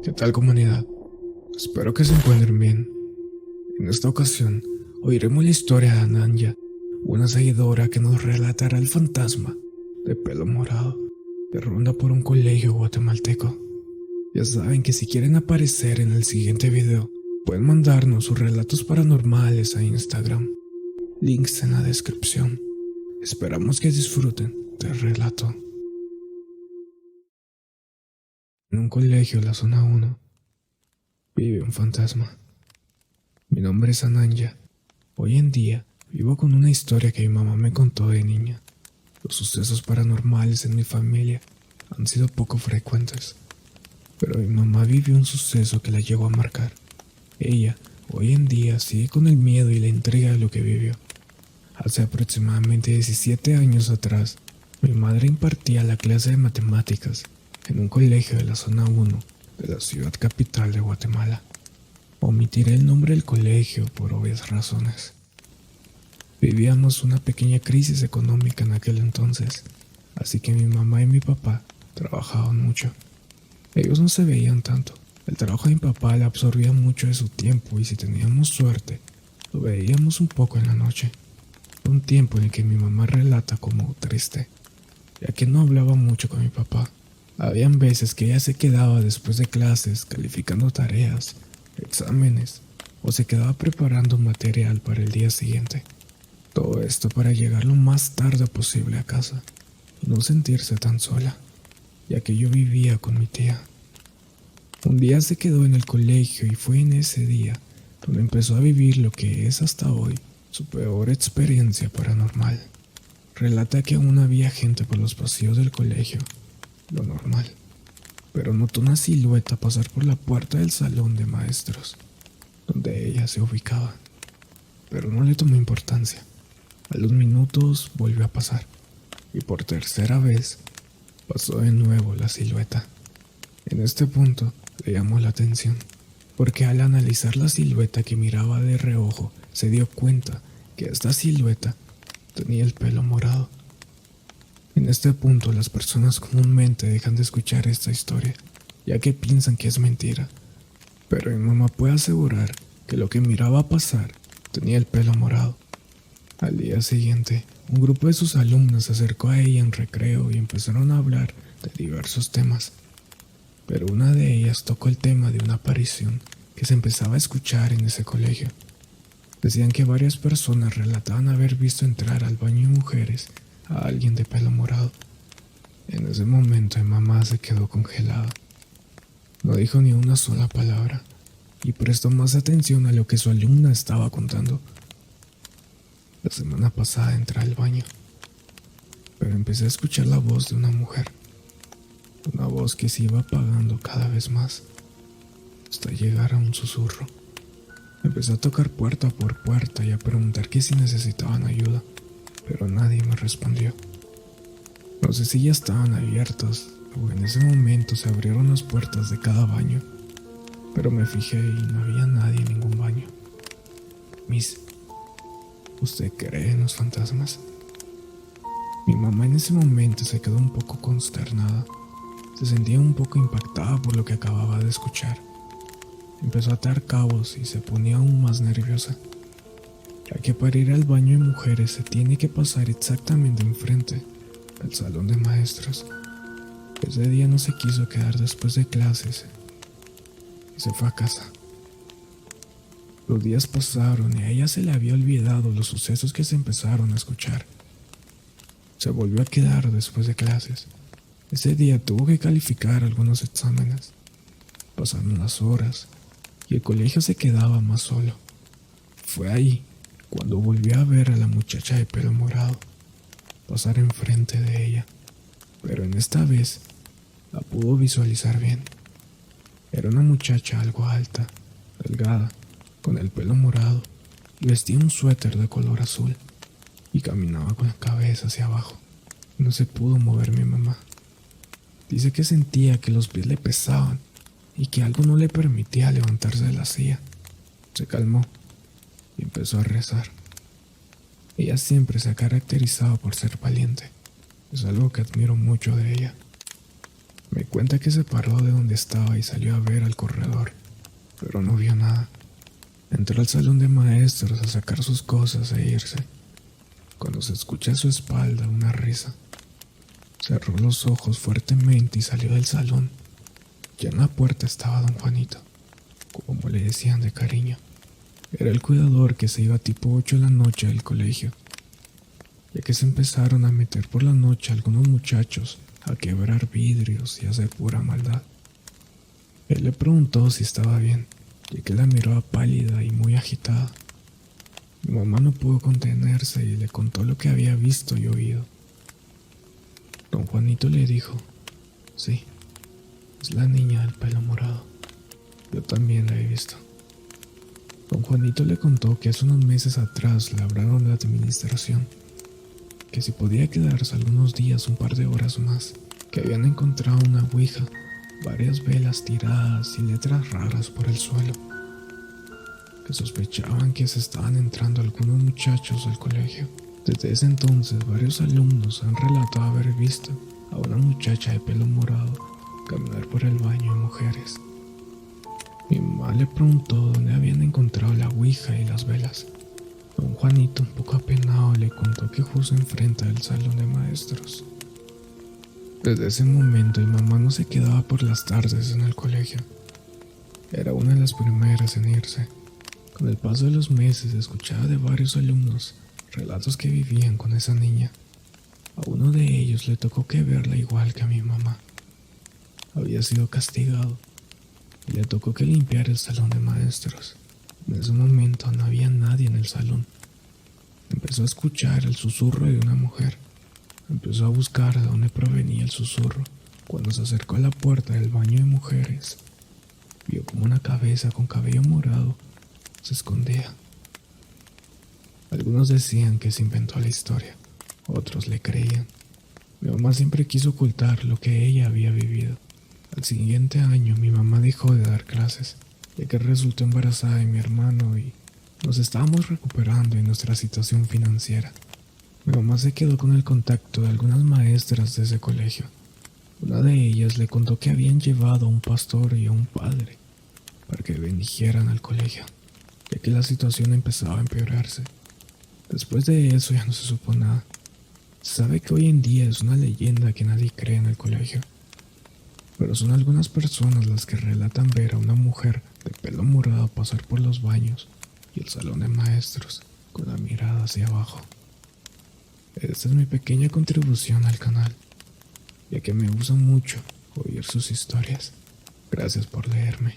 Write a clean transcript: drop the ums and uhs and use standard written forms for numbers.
¿Qué tal, comunidad? Espero que se encuentren bien. En esta ocasión oiremos la historia de Ananya, una seguidora que nos relatará el fantasma de pelo morado que ronda por un colegio guatemalteco. Ya saben que si quieren aparecer en el siguiente video, pueden mandarnos sus relatos paranormales a Instagram. Links en la descripción. Esperamos que disfruten del relato. En un colegio de la zona 1 vive un fantasma. Mi nombre es Ananya. Hoy en día vivo con una historia que mi mamá me contó de niña. Los sucesos paranormales en mi familia han sido poco frecuentes, pero mi mamá vivió un suceso que la llegó a marcar. Ella, hoy en día, sigue con el miedo y la intriga de lo que vivió. Hace aproximadamente 17 años atrás, mi madre impartía la clase de matemáticas en un colegio de la zona 1 de la ciudad capital de Guatemala. Omitiré el nombre del colegio por obvias razones. Vivíamos una pequeña crisis económica en aquel entonces, así que mi mamá y mi papá trabajaban mucho. Ellos no se veían tanto. El trabajo de mi papá le absorbía mucho de su tiempo y si teníamos suerte, lo veíamos un poco en la noche. Un tiempo en el que mi mamá relata como triste, ya que no hablaba mucho con mi papá. Habían veces que ella se quedaba después de clases calificando tareas, exámenes, o se quedaba preparando material para el día siguiente. Todo esto para llegar lo más tarde posible a casa y no sentirse tan sola, ya que yo vivía con mi tía. Un día se quedó en el colegio y fue en ese día donde empezó a vivir lo que es hasta hoy su peor experiencia paranormal. Relata que aún había gente por los pasillos del colegio, lo normal, pero notó una silueta pasar por la puerta del salón de maestros, donde ella se ubicaba, pero no le tomó importancia. A los minutos volvió a pasar, y por tercera vez pasó de nuevo la silueta. En este punto le llamó la atención, porque al analizar la silueta que miraba de reojo, se dio cuenta que esta silueta tenía el pelo morado. En este punto las personas comúnmente dejan de escuchar esta historia, ya que piensan que es mentira, pero mi mamá puede asegurar que lo que miraba pasar tenía el pelo morado. Al día siguiente, un grupo de sus alumnos se acercó a ella en recreo y empezaron a hablar de diversos temas, pero una de ellas tocó el tema de una aparición que se empezaba a escuchar en ese colegio. Decían que varias personas relataban haber visto entrar al baño de mujeres a alguien de pelo morado. En ese momento mi mamá se quedó congelada. No dijo ni una sola palabra y prestó más atención a lo que su alumna estaba contando. La semana pasada entré al baño, pero empecé a escuchar la voz de una mujer. Una voz que se iba apagando cada vez más, hasta llegar a un susurro. Empecé a tocar puerta por puerta y a preguntar que si necesitaban ayuda, pero nadie me respondió. No sé si ya estaban abiertas o en ese momento se abrieron las puertas de cada baño, pero me fijé y no había nadie en ningún baño. Miss, ¿usted cree en los fantasmas? Mi mamá en ese momento se quedó un poco consternada. Se sentía un poco impactada por lo que acababa de escuchar. Empezó a atar cabos y se ponía aún más nerviosa, ya que para ir al baño de mujeres se tiene que pasar exactamente enfrente del salón de maestros. Ese día no se quiso quedar después de clases y se fue a casa. Los días pasaron y a ella se le había olvidado los sucesos que se empezaron a escuchar. Se volvió a quedar después de clases. Ese día tuvo que calificar algunos exámenes. Pasaron las horas y el colegio se quedaba más solo. Fue ahí cuando volvió a ver a la muchacha de pelo morado pasar enfrente de ella, pero en esta vez la pudo visualizar bien. Era una muchacha algo alta, delgada, con el pelo morado y vestía un suéter de color azul y caminaba con la cabeza hacia abajo. No se pudo mover mi mamá. Dice que sentía que los pies le pesaban y que algo no le permitía levantarse de la silla. Se calmó y empezó a rezar. Ella siempre se ha caracterizado por ser valiente. Es algo que admiro mucho de ella. Me cuenta que se paró de donde estaba y salió a ver al corredor, pero no vio nada. Entró al salón de maestros a sacar sus cosas e irse, cuando se escucha a su espalda una risa. Cerró los ojos fuertemente y salió del salón. Ya en la puerta estaba don Juanito, como le decían de cariño. Era el cuidador que se iba tipo 8 de la noche del colegio, ya que se empezaron a meter por la noche algunos muchachos a quebrar vidrios y hacer pura maldad. Él le preguntó si estaba bien, ya que la miraba pálida y muy agitada. Mi mamá no pudo contenerse y le contó lo que había visto y oído. Don Juanito le dijo: sí, es la niña del pelo morado. Yo también la he visto. Don Juanito le contó que hace unos meses atrás le hablaron de la administración, que si podía quedarse algunos días, un par de horas más, que habían encontrado una ouija, varias velas tiradas y letras raras por el suelo, que sospechaban que se estaban entrando algunos muchachos del colegio. Desde ese entonces, varios alumnos han relatado haber visto a una muchacha de pelo morado caminar por el baño de mujeres. Mi mamá le preguntó dónde habían encontrado la ouija y las velas. Don Juanito, un poco apenado, le contó que justo enfrente del salón de maestros. Desde ese momento mi mamá no se quedaba por las tardes en el colegio. Era una de las primeras en irse. Con el paso de los meses escuchaba de varios alumnos relatos que vivían con esa niña. A uno de ellos le tocó que verla igual que a mi mamá. Había sido castigado y le tocó que limpiar el salón de maestros. En ese momento no había nadie en el salón. Empezó a escuchar el susurro de una mujer. Empezó a buscar de dónde provenía el susurro. Cuando se acercó a la puerta del baño de mujeres, vio como una cabeza con cabello morado se escondía. Algunos decían que se inventó la historia, otros le creían. Mi mamá siempre quiso ocultar lo que ella había vivido. Al siguiente año mi mamá dejó de dar clases, ya que resultó embarazada de mi hermano y nos estábamos recuperando en nuestra situación financiera. Mi mamá se quedó con el contacto de algunas maestras de ese colegio. Una de ellas le contó que habían llevado a un pastor y a un padre para que bendijeran al colegio, ya que la situación empezaba a empeorarse. Después de eso ya no se supo nada. Se sabe que hoy en día es una leyenda que nadie cree en el colegio, pero son algunas personas las que relatan ver a una mujer de pelo morado pasar por los baños y el salón de maestros con la mirada hacia abajo. Esta es mi pequeña contribución al canal, ya que me gusta mucho oír sus historias. Gracias por leerme.